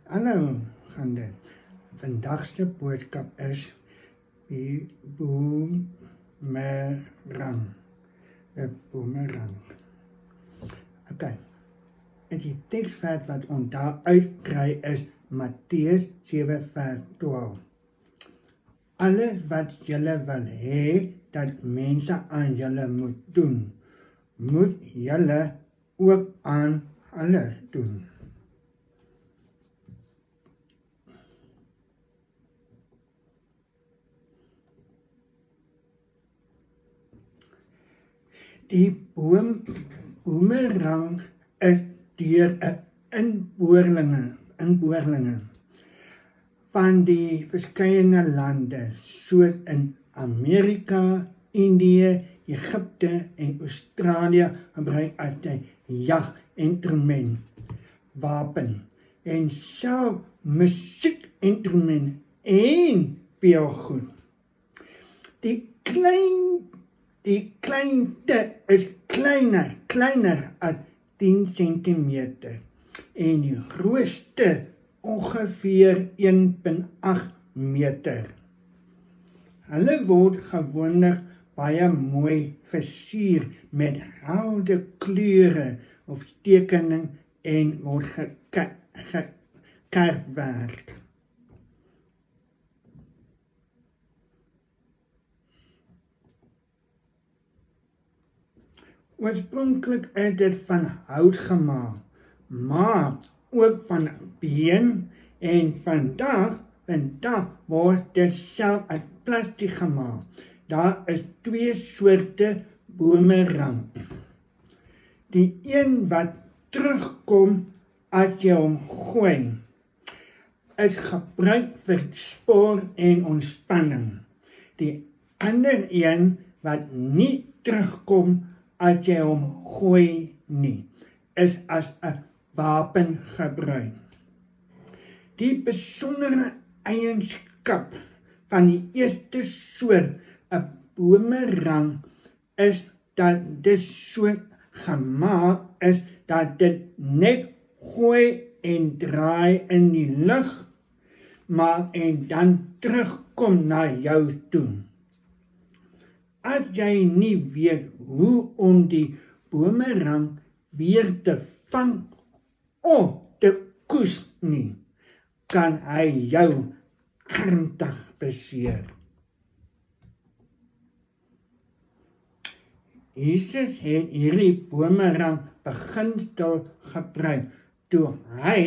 Hallo, Gande. Vandag se boodskap is die boomerang. Die boomerang. Okay. En die teksvers wat ons daar uitkry is Matteus 7 vers 12. Alles wat julle wil hê dat mense aan julle moet doen, moet julle ook aan hulle doen. Die boomerang is deur 'n inboorlinge van die verskeidenheid lande soos in Amerika, Indië, Egipte en Australië gebruik as 'n jaginstrument, wapen en self musiekinstrument en speelgoed. Die kleinste is kleiner as 10 centimeter en die grootste ongeveer 1,8 meter. Hulle word gewoonlik baie mooi versier met goue kleure of tekening en word gekerfwerk. Oorspronklik is dit van hout gemaak, maar ook van been en vandag word dit self uit plastiek gemaak. Daar is 2 soorte boomerang. Die een wat terugkom as jy hom gooi, is gebruik vir sport en ontspanning. Die ander een wat nie terugkom as jy hom gooi nie, is as 'n wapen gebruik. Die besondere eienskap van die eerste soort 'n boomerang is dat dit so gemaak is dat dit net gooi en draai in die lug, maar en dan terugkom na jou toe. As jy nie weet hoe om die boomerang weer te vang of te koes nie, kan hy jou ernstig beseer. Jesus het hierdie boomerang beginsel gebruik toe hy